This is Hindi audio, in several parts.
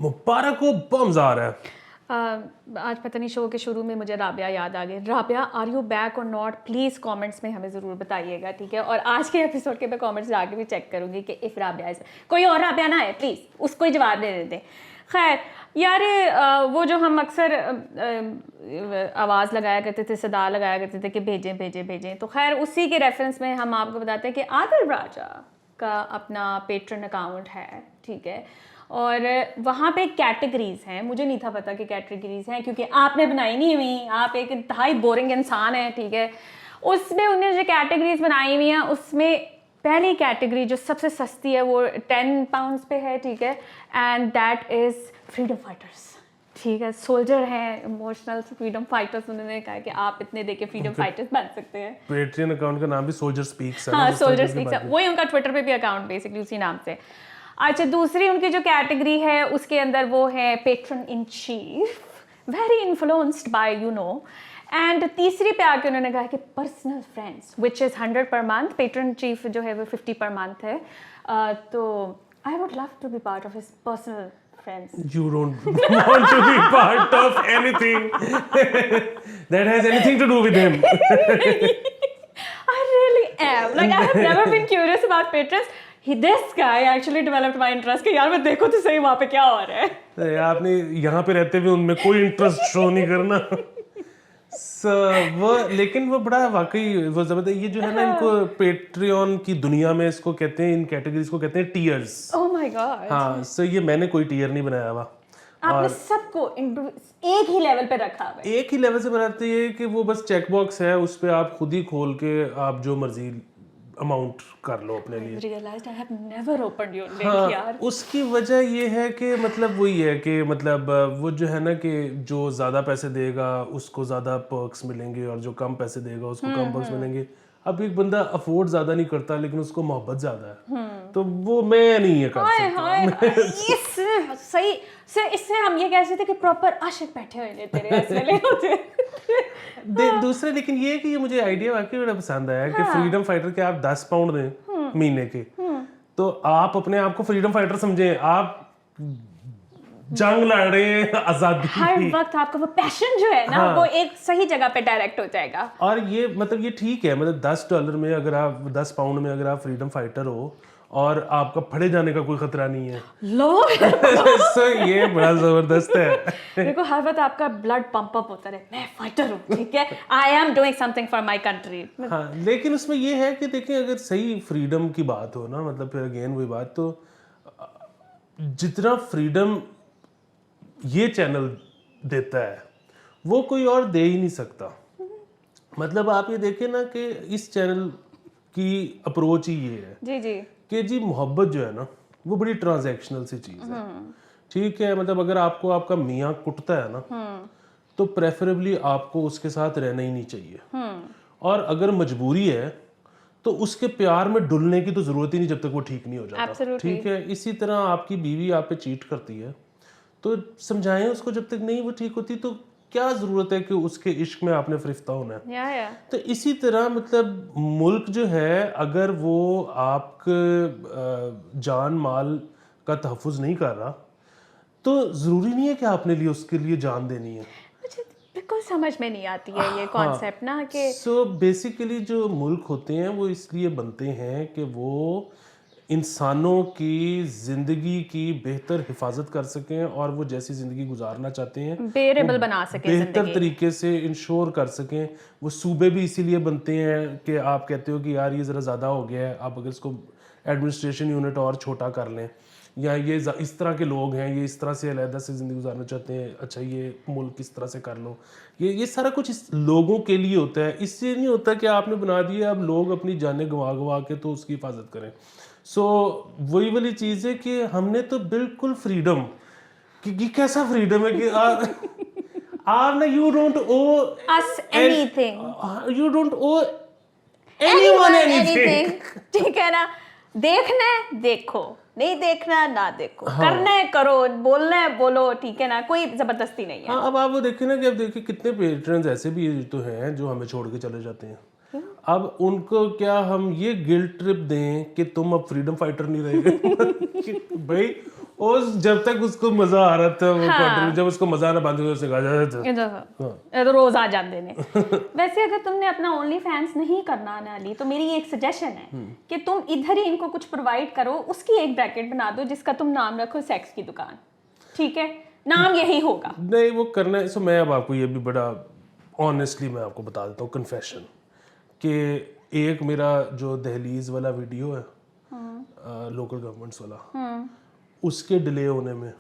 मुबारक हो, बम्स आ रहा है। आज पता नहीं शो के शुरू में मुझे राबिया याद आ गई। राबिया, आर यू बैक और नॉट? प्लीज़ कमेंट्स में हमें ज़रूर बताइएगा, ठीक है? और आज के एपिसोड के मैं कमेंट्स जाके भी चेक करूँगी कि इफ़ राबिया है, कोई और राबिया ना है, प्लीज़ उसको ही जवाब दे देते। खैर यार, वो जो हम अक्सर आवाज़ लगाया करते थे, सदा लगाया करते थे कि भेजें भेजें भेजें, तो खैर उसी के रेफरेंस में हम आपको बताते हैं कि आदिल राजा का अपना पेट्रन अकाउंट है, ठीक है? और वहाँ पे कैटेगरीज हैं, मुझे नहीं था पता कि कैटेगरीज हैं, क्योंकि आपने बनाई नहीं हुई, आप एक इंतहाई बोरिंग इंसान है, ठीक है? उसमें उन्होंने जो कैटेगरीज बनाई हुई हैं, उसमें पहली कैटेगरी जो सबसे सस्ती है वो 10 पाउंड्स पे है, ठीक है? And that is freedom fighters, ठीक है? सोल्जर हैं, इमोशनल फ्रीडम फाइटर्स। उन्होंने कहा कि आप इतने देके फ्रीडम फाइटर्स बन सकते हैं। पेट्रियन अकाउंट का नाम भी सोल्जर स्पीक्स है। हाँ, सोल्जर स्पीक्स, वही उनका ट्विटर पे भी अकाउंट बेसिकली उसी नाम से। अच्छा, दूसरी उनकी जो कैटेगरी है उसके अंदर वो है patron in chief, very influenced by you know. And तीसरी पे आके उन्होंने कहा कि personal friends which is 100 per month, patron chief जो है वो 50 पर मंथ है। तो I would love to be part of his personal friends. You don't want to be part of anything that has anything to do with him. I really am. Like, I have never been curious about patrons. This guy actually developed my interest कि यार मैं देखो तो सही वहाँ पे क्या हो रहा है। अरे आपने यहाँ पे रहते हुए उनमें कोई इंटरेस्ट शो नहीं करना। वो लेकिन वो बड़ा वाकई वो जबरदस्त, ये जो है ना, इनको पेट्रियन की दुनिया में इसको कहते हैं, इन कैटेगरीज को कहते हैं टीयर्स। Oh my God. हाँ, सो ये मैंने कोई टीयर नहीं बनाया हुआ। आपने सबको एक ही लेवल पे रखा हुआ है। एक ही लेवल से बनाते हैं कि वो बस चेक बॉक्स है, उस पे आप खुद ही खोल के आप जो मर्जी अमाउंट कर लो अपने लिए। Realized I have never opened your link, हाँ, यार। उसकी वजह ये है कि मतलब वही है कि मतलब वो जो है ना कि जो ज़्यादा पैसे देगा उसको ज़्यादा पर्क्स मिलेंगे और जो कम पैसे देगा उसको कम पर्क्स मिलेंगे। अब एक बंदा अफोर्ड ज़्यादा नहीं करता लेकिन उसको मोहब्बत ज़्यादा है, तो वो मैं नहीं ये कर सकता। सही से इससे हम ये कह सकते कि प्रॉपर आशिक बैठे हुए हैं तेरे ऐसे होते। दूसरे लेकिन ये कि ये मुझे आइडिया वाकई बड़ा पसंद आया कि फ्रीडम फाइटर के आप 10 पाउंड दें महीने के, तो आप अपने आप को फ्रीडम फाइटर समझें, आप जंग लड़ रहे हैं आजादी की। हर वक्त आपका वो पैशन जो है ना, हाँ, वो एक सही जगह पे डायरेक्ट हो जाएगा। और ये मतलब ये ठीक है, मतलब $10 में अगर आप 10 पाउंड में अगर आप फ्रीडम फाइटर हो और आपका फड़े जाने का कोई खतरा नहीं है, लो so ये बड़ा जबरदस्त है। देखो हर वक्त आपका ब्लड पंप अप होता रहे, मैं फाइटर हूँ, ठीक है? I am doing something for my country. हाँ, लेकिन उसमें ये है कि देखें, अगर सही फ्रीडम की बात हो ना, मतलब फिर अगेन वही बात, तो जितना फ्रीडम ये चैनल देता है वो कोई और दे ही नहीं सकता। मतलब आप ये देखें ना कि इस चैनल की अप्रोच ही ये है जी जी कि जी मोहब्बत जो है ना वो बड़ी ट्रांजैक्शनल सी चीज़ है, ठीक है? मतलब अगर आपको आपका मियाँ कुटता है ना, तो प्रेफरेबली आपको उसके साथ रहना ही नहीं चाहिए, और अगर मजबूरी है तो उसके प्यार में डुलने की तो ज़रूरत ही नहीं जब तक वो ठीक नहीं हो जाता, ठीक है? इसी तरह आपकी बीवी आप पे चीट करती है तो समझाएं उसको, जब तक नहीं वो ठीक होती तो क्या ज़रूरत है कि उसके इश्क में आपने फरिश्ता होना है। या। तो इसी तरह मतलब मुल्क जो है, अगर वो आपके जान माल का तहफ़्फ़ुज़ नहीं कर रहा तो ज़रूरी नहीं है कि आपने लिए उसके लिए जान देनी है। मुझे बिल्कुल समझ में नहीं आती है ये कॉन्सेप्ट ना कि सो बेसिकली जो मुल्क होते हैं वो इसलिए बनते हैं कि वो इंसानों की ज़िंदगी की बेहतर हिफाजत कर सकें और वो जैसी ज़िंदगी गुजारना चाहते हैं बेरेबल बना सके, बेहतर तरीके से इंश्योर कर सकें। वो सूबे भी इसीलिए बनते हैं कि आप कहते हो कि यार ये ज़रा ज़्यादा हो गया है, आप अगर इसको एडमिनिस्ट्रेशन यूनिट और छोटा कर लें, या ये इस तरह के लोग हैं, ये इस तरह से अलहदा से ज़िंदगी गुजारना चाहते हैं, अच्छा ये मुल्क इस तरह से कर लो। ये सारा कुछ इस लोगों के लिए होता है, इससे नहीं होता कि आपने बना दिया अब लोग अपनी जानें गंवा गंवा के तो उसकी हिफाजत करें। सो वही वाली चीज़ है कि हमने तो बिल्कुल फ्रीडम कि कैसा फ्रीडम है कि आप ना you don't owe us anything, you don't owe anyone anything, ठीक है ना? देखना है देखो, नहीं देखना ना देखो, करना है करो, बोलना है बोलो, ठीक है ना? कोई जबरदस्ती नहीं है। हाँ, अब आप वो देखिए ना कि अब देखिए कितने पेट्रन्स ऐसे भी तो हैं जो हमें छोड़ के चले जाते हैं। अब उनको क्या हम ये गिल्ट ट्रिप दें कि तुम अब फ्रीडम फाइटर नहीं रहे? भाई और जब तक उसको मजा आ रहा था वो कंटिन्यू, जब उसको मजा आना बंद हो गया उसने कहा ये तो रोज आ जाते ने। वैसे अगर तुमने अपना ओनली फैंस नहीं करना नाली, तो मेरी एक सजेशन है कि तुम इधर ही इनको कुछ प्रोवाइड करो, उसकी एक ब्रैकेट बना दो जिसका तुम नाम रखो सेक्स की दुकान, ठीक है, नाम यही होगा। नहीं वो करना है। सो मैं अब आपको ये भी बड़ा ऑनेस्टली मैं आपको बता देता हूँ कन्फेशन, कि एक मेरा जो दहलीज वाला वीडियो है लोकल गवर्नमेंट्स वाला, उसके डिले होने में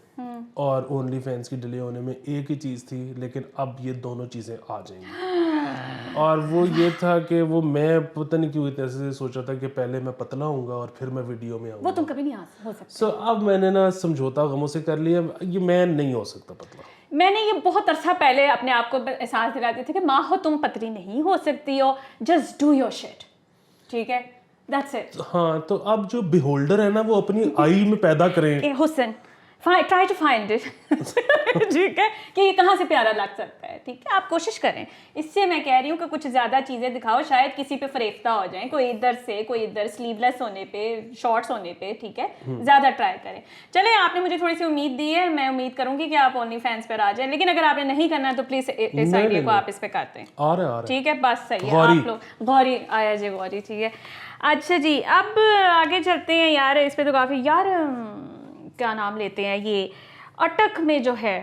और ओनली फैंस की डिले होने में एक ही चीज़ थी, लेकिन अब ये दोनों चीज़ें आ जाएंगी। और वो ये था कि वो मैं पता नहीं क्यों इतने से सोचा था कि पहले मैं पतला होऊंगा और फिर मैं वीडियो में आऊँगा। वो तुम कभी नहीं हो सकते। सो अब मैंने ना समझौता गमों से कर लिया, ये मैं नहीं हो सकता पतला। मैंने ये बहुत अरसा पहले अपने आप को एहसास दिलाते थे कि माँ हो तुम पतली नहीं हो सकती हो, जस्ट डू योर शिट, ठीक है, दैट्स इट। हाँ तो अब जो बिहोल्डर है ना वो अपनी आई में पैदा करें। हुसन ट्राई टू फाइंड इट, ठीक है, कि ये कहाँ से प्यारा लग सकता है, ठीक है, आप कोशिश करें। इससे मैं कह रही हूँ कि कुछ ज़्यादा चीज़ें दिखाओ, शायद किसी पे फरेफ्ता हो जाए, कोई इधर से कोई इधर, स्लीवलेस होने पे, शॉर्ट्स होने पे, ठीक है, ज़्यादा ट्राई करें। चले, आपने मुझे थोड़ी सी उम्मीद दी है, मैं उम्मीद करूँगी कि आप ओनली फैंस पर आ जाए, लेकिन अगर आपने नहीं करना है तो प्लीज़ इस आइडिया को आप इस पर करते हैं, आ रहा ठीक है, बस सही है। आप लोग गौरी आया जी, गौरी, ठीक है। अच्छा जी, अब आगे चलते हैं यार, इस पर तो काफ़ी यार क्या नाम लेते हैं, ये अटक में जो है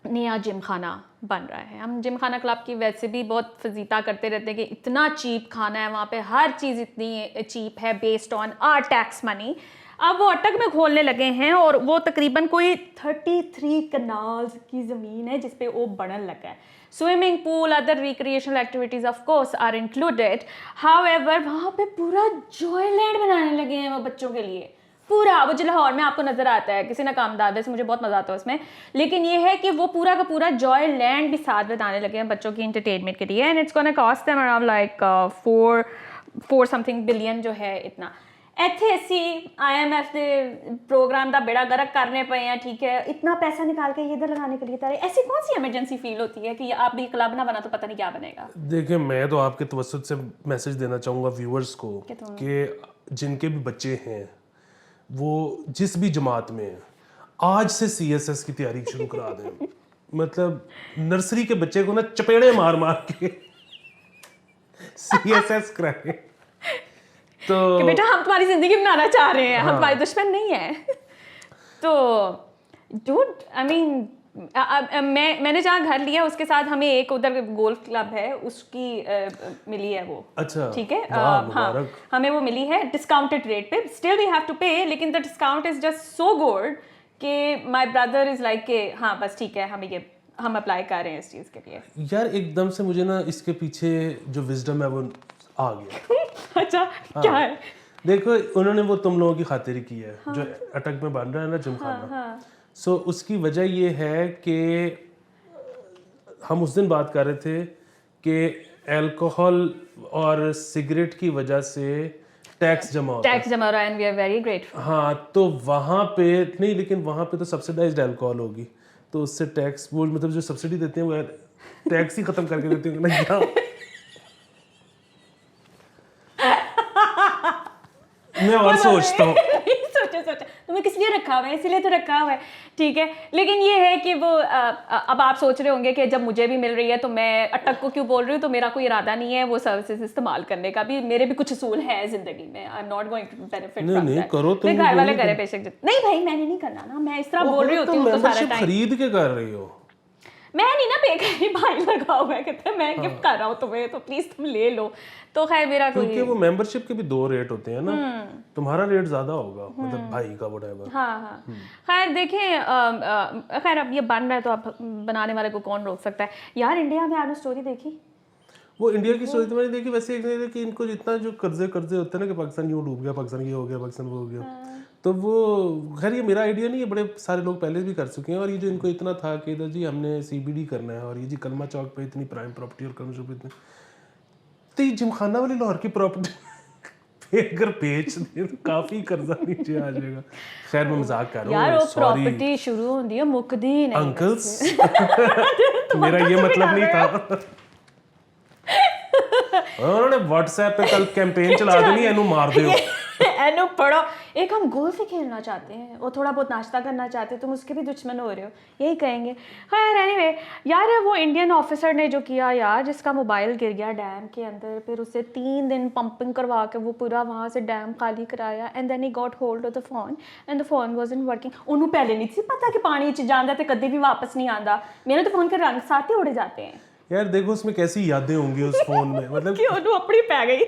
नया जिम खाना बन रहा है। हम जिम खाना क्लब की वैसे भी बहुत फजीता करते रहते हैं कि इतना चीप खाना है वहाँ पे, हर चीज़ इतनी चीप है based on our tax money. अब वो अटक में खोलने लगे हैं और वो तकरीबन कोई 33 कनाल्स की ज़मीन है जिस पे वो बनने लगा है। Swimming pool, other recreational activities of course are included. However वहाँ पे पूरा जॉयलैंड बनाने लगे हैं वो बच्चों के लिए, पूरा। वो जो लाहौर में आपको नजर आता है, किसी ना काम दादा से, मुझे बहुत मजा आता है उसमें, लेकिन ये है कि वो पूरा का पूरा जॉय लैंड भी साथ बताने लगे हैं बच्चों की इंटरटेनमेंट के लिए। And it's gonna cost them around like 4 something billion जो है इतना। ਇੱਥੇ ਅਸੀਂ IMF ਦੇ प्रोग्राम का बेड़ा गर्क करने पे हैं, ठीक है, इतना पैसा निकाल के इधर लगाने के लिए तारे। ऐसी कौन सी इमरजेंसी फील होती है कि आप भी क्लब ना बना तो पता नहीं क्या बनेगा। देखिए मैं तो आपके तवज्जुह से मैसेज देना चाहूँगा व्यूअर्स को कि जिनके भी बच्चे हैं वो जिस भी जमात में है, आज से CSS की तैयारी शुरू करा दें। मतलब नर्सरी के बच्चे को ना चपेड़े मार मार के CSS कराएं। तो कि बेटा हम तुम्हारी जिंदगी बनाना चाह रहे हैं, हम तुम्हारे दुश्मन नहीं है। तो डूड आई मीन मैंने जहाँ घर लिया उसके साथ हमें एक उधर गोल्फ क्लब है उसकी मिली है वो। अच्छा, ठीक है, हाँ हमें वो मिली है डिस्काउंटेड रेट पे। स्टिल वी हैव टू पे, लेकिन the discount is just so good कि माय ब्रदर इज लाइक के हाँ बस ठीक है, हमें ये हम अप्लाई कर रहे हैं इस चीज़ के लिए। यार एकदम से मुझे ना इसके पीछे जो विजडम है वो आ गया। अच्छा क्या है? देखो उन्होंने वो तुम लोगों की खातिर की है जो अटक में बन रहा है ना जिम खाना। सो उसकी वजह ये है कि हम उस दिन बात कर रहे थे कि अल्कोहल और सिगरेट की वजह से टैक्स जमा होता है, टैक्स जमा रहा है and we are very grateful. हाँ तो वहाँ पे नहीं, लेकिन वहाँ पे तो सब्सिडाइज्ड अल्कोहल होगी तो उससे टैक्स वो मतलब जो सब्सिडी देते हैं वो टैक्स ही खत्म करके देते हैं ना। मैं और सोचता हूँ सोचा तुम्हें किस लिए रखा हुआ है, इसीलिए तो रखा हुआ है, ठीक है। लेकिन ये है कि वो अब आप सोच रहे होंगे कि जब मुझे भी मिल रही है तो मैं अटक को क्यों बोल रही हूँ, तो मेरा कोई इरादा नहीं है वो सर्विसेज इस्तेमाल करने का भी, मेरे भी कुछ असूल है जिंदगी में। I am not going to benefit from that. करो तुम, घर वाले करे बेशक, नहीं भाई मैंने नहीं करना ना, मैं इस तरह बोल रही होती हूँ तो सारा टाइम खरीद के कर रही हो। मैं नहीं ना पे करी, भाई लगा हुआ है कहते हैं मैं गिफ्ट कर रहा हूँ तुम्हें तो प्लीज तुम ले लो। तो खैर मेरा कोई, क्योंकि वो मेंबरशिप के भी 2 रेट होते हैं ना, तुम्हारा रेट ज्यादा होगा मतलब भाई का व्हाटएवर। हाँ खैर देखें, खैर अब ये बन रहा है तो अब बनाने वाले को कौन रोक सकता है यार। इंडिया में आपने स्टोरी देखी? वो इंडिया की स्टोरी तो मैंने देखी। वैसे एक कि इनको जितना जो कर्जे होते हैं ना कि पाकिस्तान यूँ डूब गया, पाकिस्तान ये हो गया, पाकिस्तान वो हो गया, तो वो खैर ये मेरा आइडिया नहीं है, बड़े सारे लोग पहले भी कर चुके हैं। और ये जो इनको इतना था कि इधर जी हमने CBD करना है और ये जी कलमा चौक पे इतनी प्राइम प्रॉपर्टी और कलमा चौक पे इतनी, तो ये जिमखाना वाली लाहौर की प्रॉपर्टी अगर बेच दे तो काफी कर्जा नीचे आ जाएगा। खैर मैं मजाक कर रहा हूँ यार, वो प्रॉपर्टी शुरू होती है मुकदी नहीं अंकल्स। मेरा ये मतलब नहीं था। उन्होंने WhatsApp पे कल कैंपेन चला देनी, इन्हों मार दियो। बहनों पढ़ो। एक हम गोल्फ ही खेलना चाहते हैं और थोड़ा बहुत नाश्ता करना चाहते हैं, तुम उसके भी दुश्मन हो रहे हो, यही कहेंगे। खैर एनीवे यार, वो इंडियन ऑफिसर ने जो किया यार, जिसका मोबाइल गिर गया डैम के अंदर, फिर उसे 3 दिन पंपिंग करवा के वो पूरा वहाँ से डैम खाली कराया, and then he got hold of the phone and the phone wasn't working. उन्होंने पहले नहीं सी पता कि पानी च जांदा ते कभी भी वापस नहीं आंदा। मेरे तो फोन के रंग साथ ही उड़ जाते हैं यार देखो उसमें कैसी यादें होंगी उस फोन में, मतलब कि उन्होंने अपनी पै गई।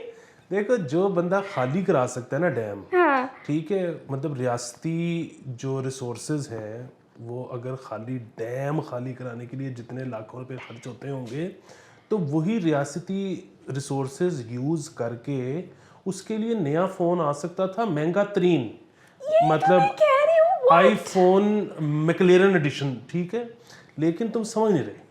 देखो जो बंदा खाली करा सकता है ना डैम, हाँ ठीक है, मतलब रियासती जो रिसोर्सेज हैं वो अगर खाली डैम खाली कराने के लिए जितने लाखों रुपए खर्च होते होंगे, तो वही रियासती रिसोर्सेज यूज़ करके उसके लिए नया फ़ोन आ सकता था महंगा तरीन, मतलब कह रही हूँ आईफोन मैकलेरन एडिशन, ठीक है। लेकिन तुम समझ नहीं रहे,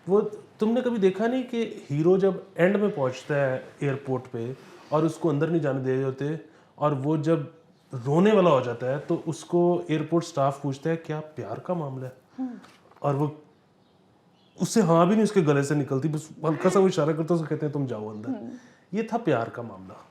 वो तुमने कभी देखा नहीं कि हीरो जब एंड में पहुंचता है एयरपोर्ट पे और उसको अंदर नहीं जाने दे रहे होते, और वो जब रोने वाला हो जाता है तो उसको एयरपोर्ट स्टाफ पूछता है क्या प्यार का मामला है, और वो उससे हाँ भी नहीं उसके गले से निकलती, बस हल्का सा वो इशारा करते उसको कहते हैं तुम जाओ अंदर। ये था प्यार का मामला।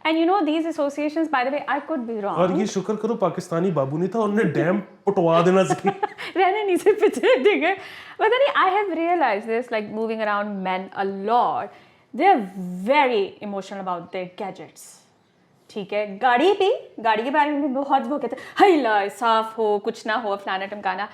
And you know these associations, by the way, I could be wrong. और ये शुक्र करो पाकिस्तानी बाबू नहीं था, उन्होंने डैम पटवा देना चाहिए। रहने नहीं से पीछे, ठीक है। पता नहीं, I have realized this, like moving around men a lot, they are very emotional about their gadgets. ठीक है, गाड़ी के बारे में भी बहुत वो कहते हैं हाय ला साफ हो, कुछ ना हो, फलाना टमकाना।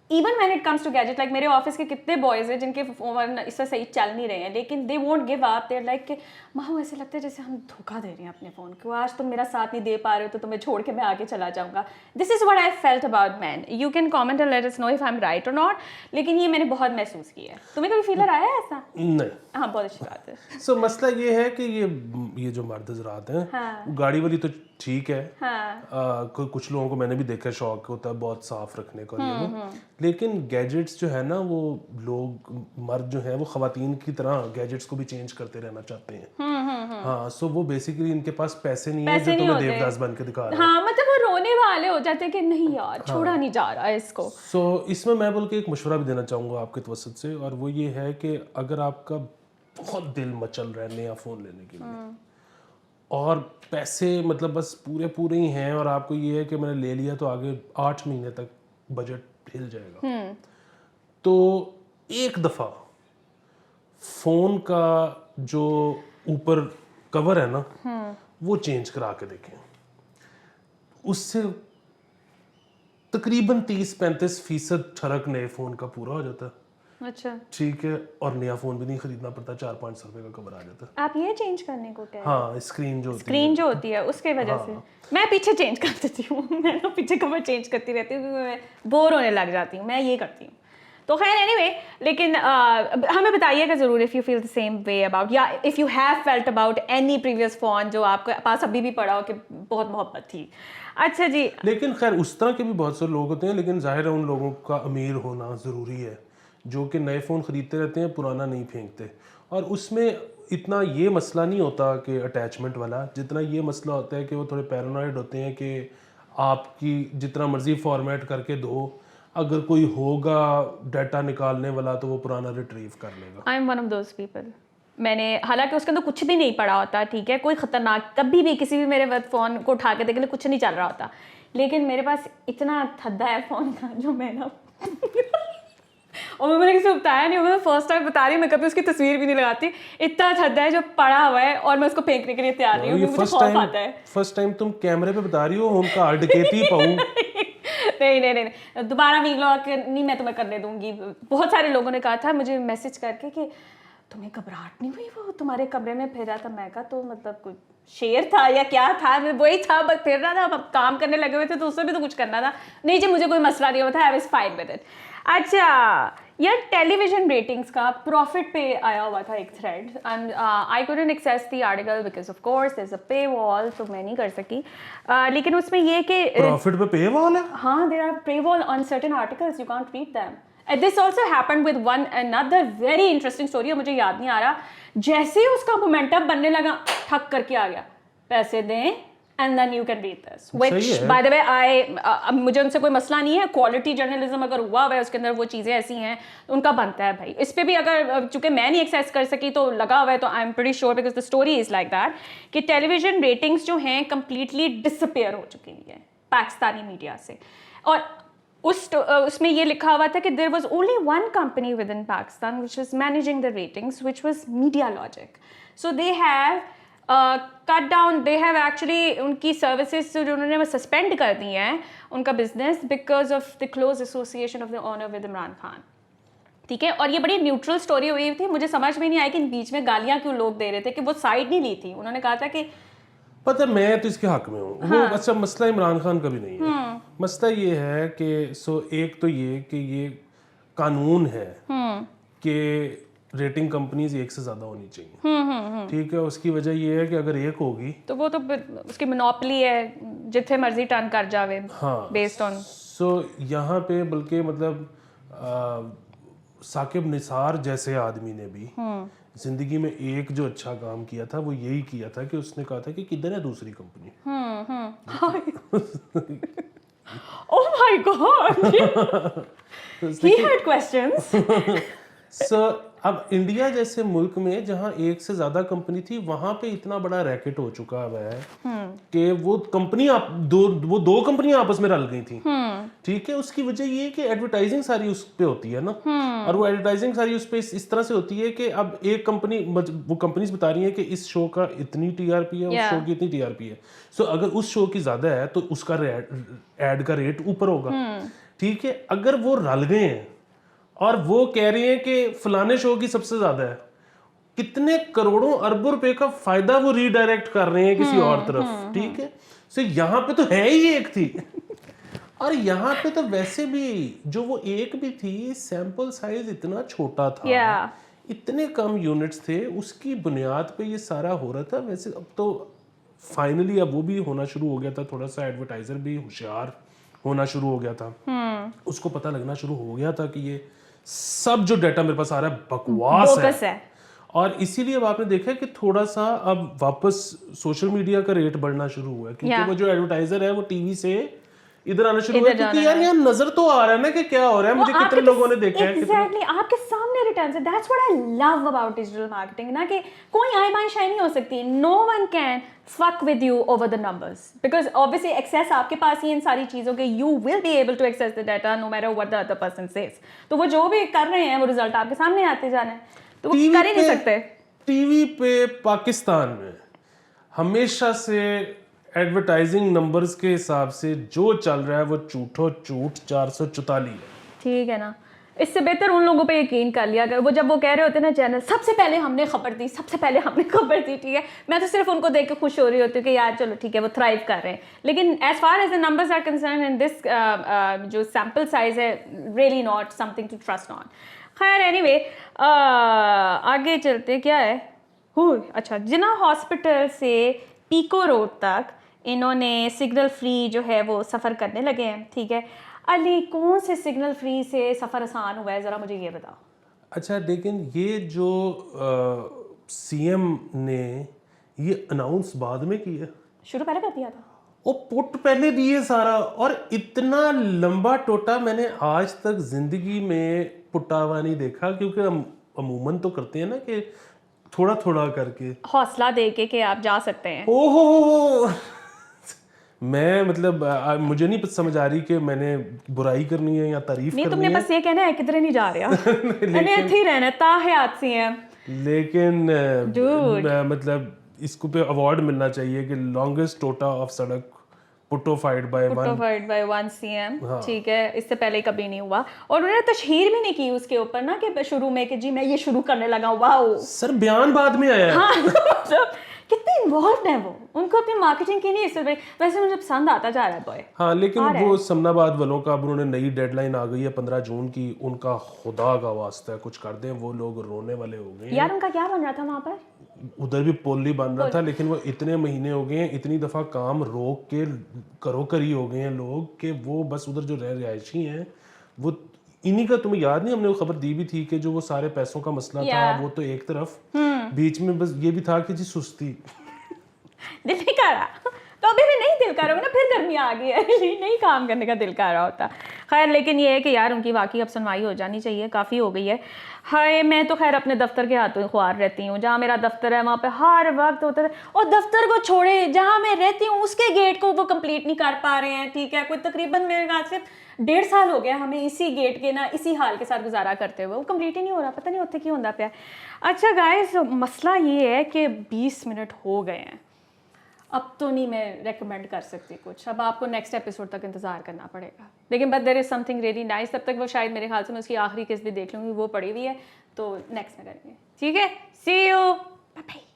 Even when it comes to gadget, like मेरे ऑफिस के कितने बॉयज हैं जिनके फोन इससे सही चल नहीं रहे हैं, लेकिन they won't give up. They're like कि माँ ऐसे लगता है जैसे हम धोखा दे रहे हैं अपने फ़ोन को, आज तुम मेरा साथ नहीं दे पा रहे हो तो तुम्हें छोड़ के मैं आगे चला जाऊंगा। This is what I felt about man. You can comment and let us know if I am right और नॉट, लेकिन ये मैंने बहुत महसूस किया है। तुम्हें कभी फीलर आया है ऐसा? नहीं। हाँ, बहुत अच्छी बात है। सो मसला ये है कि ये जो मर्द हज़रात हैं, हाँ। गाड़ी वाली तो ठीक है, हाँ। कुछ लोगों को मैंने भी देखा शौक होता है बहुत साफ रखने का, लेकिन गैजेट्स जो है ना, वो लोग मर्द जो है वो खवातीन की तरह गैजेट्स को भी चेंज करते रहना चाहते हैं। हाँ, सो वो बेसिकली इनके पास पैसे नहीं है जो तुम्हें देवदास बन के दिखा रहे हैं। हाँ, मतलब वो रोने वाले हो जाते हैं कि नहीं यार छोड़ा नहीं जा रहा है इसको। सो इसमें मैं बोल के एक मशवरा भी देना चाहूँगा आपके तवसत से, और वो ये है कि अगर आपका बहुत दिल मचल रहा है नया फ़ोन लेने के लिए और पैसे मतलब बस पूरे ही हैं, और आपको ये है कि मैंने ले लिया तो आगे 8 महीने तक बजट हिल जाएगा, तो एक दफ़ा फ़ोन का जो ऊपर कवर है ना वो चेंज करा के देखें। उससे तकरीबन 30-35% फर्क नए फ़ोन का पूरा हो जाता है। अच्छा, ठीक है, और नया फ़ोन भी नहीं खरीदना पड़ता, 400-500 रुपये का कवर आ जाता है। आप ये चेंज करने को कह रहे हैं? हाँ, स्क्रीन जो होती है उसके वजह से मैं पीछे चेंज कर देती हूँ। मैं तो पीछे कवर चेंज करती रहती हूँ क्योंकि मैं बोर होने लग जाती हूँ, मैं ये करती हूँ। तो खैर एनीवे, लेकिन हमें बताइएगा ज़रूर if you feel the same way about, या if you have felt about any previous phone जो आपके पास अभी भी पड़ा हो कि बहुत मोहब्बत थी। अच्छा जी, लेकिन खैर उस तरह के भी बहुत सारे लोग होते हैं, लेकिन जाहिर है उन लोगों का अमीर होना ज़रूरी है जो कि नए फ़ोन ख़रीदते रहते हैं, पुराना नहीं फेंकते। और उसमें इतना ये मसला नहीं होता कि अटैचमेंट वाला, जितना ये मसला होता है कि वो थोड़े पैरानॉइड होते हैं कि आपकी जितना मर्ज़ी फॉर्मेट करके दो, अगर कोई होगा डाटा निकालने वाला तो वो पुराना रिट्रीव कर लेगा। I am one of those people. मैंने हालांकि उसके अंदर कुछ भी नहीं पड़ा होता, ठीक है, कोई ख़तरनाक कभी भी किसी भी मेरे फ़ोन को उठा के देख ले कुछ नहीं चल रहा होता, लेकिन मेरे पास इतना थद्दा है फ़ोन का जो मैं ना और मैंने किसी को बताया नहीं, मैं फर्स्ट टाइम बता रही हूँ, मैं कभी उसकी तस्वीर भी नहीं लगाती। इतना थद्दा है जो पड़ा हुआ है और मैं उसको फेंकने के लिए तैयार नहीं हूँ, मुझे खौफ आता है। फर्स्ट टाइम तुम कैमरे पे बता रही हो, उनका अडकेती पाऊँ। नहीं, दोबारा वीलॉग नहीं मैं तुम्हें करने दूंगी। बहुत सारे लोगों ने कहा था मुझे मैसेज करके कि तुम्हें घबराहट नहीं हुई वो तुम्हारे कमरे में फिर रहा था? मैं कहा तो मतलब कुछ शेर था या क्या था, वही था, बस फिर रहा था, अब काम करने लगे हुए थे तो उससे भी तो कुछ करना था। नहीं जी, मुझे कोई मसला नहीं हुआ था, I was fine with it. अच्छा यार, टेलीविजन रेटिंग्स का प्रॉफिट पे आया हुआ था एक thread, and I couldn't access the article because of course there is a paywall, तो मैं नहीं कर सकी। लेकिन उसमें ये कि प्रॉफिट पे पे वॉल है? हाँ, देयर आर पे wall on certain articles, you can't read them. This also happened with one another very interesting story, मुझे याद नहीं आ रहा, जैसे ही उसका मोमेंटम बनने लगा ठक करके आ गया, पैसे दें and then you can read this, सही which है। by the way मुझे उनसे कोई मसला नहीं है, क्वालिटी जर्नलिज्म अगर हुआ है उसके अंदर वो चीज़ें ऐसी हैं उनका बनता है भाई। इस पे भी अगर चूंकि मैं नहीं एक्सेस कर सकी तो लगा हुआ है, तो I am pretty sure because the story is like that कि टेलीविजन रेटिंग्स जो हैं कंप्लीटली डिसअपेयर हो चुकी है पाकिस्तानी मीडिया से। और उसमें ये लिखा हुआ था कि there was only one company within Pakistan which was managing the ratings, which was media logic. So they have cut down, they have actually उनकी सर्विसेज जो उन्होंने वो सस्पेंड कर दी हैं उनका business because of the close association of the owner with Imran Khan. ठीक है, और ये बड़ी न्यूट्रल स्टोरी हुई थी, मुझे समझ में नहीं आई कि बीच में गालियां क्यों लोग दे रहे थे कि वो साइड नहीं ली थी। उन्होंने कहा था कि पता है, मैं तो इसके हक में हूँ। वो अच्छा मसला इमरान खान का भी नहीं है। मसला ये है कि एक तो ये कि ये कानून है कि रेटिंग कंपनीज एक से ज्यादा होनी चाहिए। ठीक है, उसकी वजह ये है कि अगर एक होगी तो वो तो उसकी मोनोपोली है, जिथे मर्जी टर्न कर जावे। हाँ, बेस्ड ऑन यहाँ पे बल्कि मतलब साकिब निसार जैसे आदमी ने भी जिंदगी में एक जो अच्छा काम किया था वो यही किया था कि उसने कहा था कि किधर है दूसरी company. Oh my God, he had questions. अब इंडिया जैसे मुल्क में जहाँ एक से ज्यादा कंपनी थी वहां पे इतना बड़ा रैकेट हो चुका है कि वो दो कंपनियां आपस में रल गई थी। ठीक है, उसकी वजह ये है कि एडवर्टाइजिंग सारी उस पे होती है ना, और वो एडवर्टाइजिंग सारी उस पे इस तरह से होती है कि अब एक कंपनी, वो कंपनीज बता रही है कि इस शो का इतनी टीआरपी है, उस शो की इतनी टीआरपी है। सो अगर उस शो की ज्यादा है तो उसका एड का रेट ऊपर होगा। ठीक है, अगर वो रल गए हैं और वो कह रही हैं कि फलाने शो की सबसे ज्यादा है, कितने करोड़ों अरबों रुपए का फायदा वो रीडायरेक्ट कर रहे हैं किसी और तरफ। ठीक है, सो यहाँ पे तो है ही एक थी, और यहाँ पे तो वैसे भी जो वो एक भी थी, सैंपल साइज इतना छोटा था, इतने कम यूनिट्स थे, उसकी बुनियाद पे ये सारा हो रहा था। वैसे अब तो फाइनली अब वो भी होना शुरू हो गया था, थोड़ा सा एडवर्टाइजर भी होशियार होना शुरू हो गया था। उसको पता लगना शुरू हो गया था कि ये सब जो डाटा मेरे पास आ रहा है बकवास है। और इसीलिए अब आपने देखा है कि थोड़ा सा अब वापस सोशल मीडिया का रेट बढ़ना शुरू हुआ है, क्योंकि वो जो एडवर्टाइजर है वो टीवी से इधर आना शुरू हुआ, क्योंकि यार यहाँ नजर तो आ रहा है ना कि क्या हो रहा है, मुझे कितने लोगों ने देखा है। एग्जैक्टली, आपके सामने रिटर्न्स है। That's what I love about digital marketing, ना कि कोई आई बाई शाई नहीं हो सकती। No one can fuck with you over the numbers because obviously access आपके पास ही इन सारी चीज़ों के, you will be able to access the data no matter what the other person says। तो वो जो भी कर रहे हैं वो रिजल्ट आपके सामने आते जाने, तो वो कर ही नहीं सकते। टीवी पे पाकिस्तान में हमेशा से एडवर्टाइजिंग नंबर्स के हिसाब से जो चल रहा है वो झूठो झूठ 444 है। ठीक है ना, इससे बेहतर उन लोगों पे यकीन कर लिया अगर वो जब वो कह रहे होते हैं ना चैनल सबसे पहले हमने खबर दी, सबसे पहले हमने खबर दी। ठीक है, मैं तो सिर्फ उनको देख के खुश हो रही होती हूँ कि यार चलो ठीक है वो थ्राइव कर रहे हैं, लेकिन as far as the numbers are concerned in this जो सैम्पल साइज है really not something to trust on. खैर एनीवे, आगे चलते क्या है। अच्छा, जिन्ना हॉस्पिटल से पीको रोड तक इन्होंने सिग्नल फ्री जो है वो सफ़र करने लगे हैं। ठीक है, अली कौन से सिग्नल फ्री से सफ़र आसान हुआ है, ज़रा मुझे ये बताओ। अच्छा, लेकिन ये जो सीएम ने ये अनाउंस बाद में किया, शुरू पहले कर दिया था, वो पुट पहले दिए सारा, और इतना लंबा टोटा मैंने आज तक जिंदगी में पुट्टा हुआ नहीं देखा, क्योंकि हम अमूमन तो करते हैं ना कि थोड़ा थोड़ा करके हौसला दे के कि आप जा सकते हैं। ओहो, मैं मतलब मुझे नहीं समझ आ रही कि मैंने बुराई करनी है या तारीफ नहीं, करनी तुमने है। बस ये कहना है किधर नहीं जा रहा मैंने इत्थे ही रहना ताहयात सी है। लेकिन मतलब इसको पे अवार्ड मिलना चाहिए कि लॉन्गेस्ट टोटा ऑफ सड़क पुटोफाइड बाय वन सीएम। ठीक है, इससे पहले कभी नहीं हुआ, और उन्होंने तशहीर भी नहीं की उसके ऊपर ना कि शुरू में कि जी मैं ये शुरू करने लगा। वाओ सर, बयान बाद में आया है। हाँ, कितने इन्वॉल्व है वो, उनको अपनी मार्केटिंग की नहीं इस वैसे मुझे पसंद आता जा रहा है बॉय। हाँ, लेकिन वो समनाबाद वालों का अब उन्होंने नई डेडलाइन आ गई है 15 जून की, उनका खुदा का वास्ता है कुछ कर दें, वो लोग रोने वाले हो गए यार। उनका क्या बन रहा था वहाँ पर, उधर भी पुल ही बन रहा था, लेकिन वो इतने महीने हो गए हैं, इतनी दफा काम रोक के करो करी हो गए हैं लोग कि वो बस उधर जो रिहायशी हैं वो इन्हीं का, तुम्हें याद नहीं हमने वो खबर दी भी थी कि जो वो सारे पैसों का मसला था वो तो एक तरफ, बीच में बस ये भी था कि जी सुस्ती दिल नहीं कर रहा, तो अभी भी नहीं दिल कर रहा होगा ना, फिर गर्मी आ गई है नहीं काम करने का दिल कर रहा होता। खैर लेकिन ये है कि यार उनकी वाकई अब सुनवाई हो जानी चाहिए, काफ़ी हो गई है। हाय मैं तो खैर अपने दफ्तर के हाथों ख्वार रहती हूँ, जहाँ मेरा दफ्तर है वहाँ पे हर वक्त होता है। और दफ्तर को छोड़े जहाँ मैं रहती हूँ उसके गेट को वो कंप्लीट नहीं कर पा रहे हैं, ठीक है। कोई तकरीबन मेरे ख्याल से 1.5 साल हो गया हमें इसी गेट के ना इसी हाल के साथ गुजारा करते हुए, वो कंप्लीट ही नहीं हो रहा, पता नहीं उत्थे क्यों होता पाया। अच्छा गाइस, मसला ये है कि 20 मिनट हो गए हैं, अब तो नहीं मैं रेकमेंड कर सकती कुछ, अब आपको नेक्स्ट एपिसोड तक इंतज़ार करना पड़ेगा। लेकिन but there is something really nice, तब तक वो शायद मेरे ख्याल से मैं उसकी आखिरी किस्त भी देख लूँगी, वो पड़ी हुई है, तो नेक्स्ट में करेंगे, ठीक है। सी यू, बाय बाय।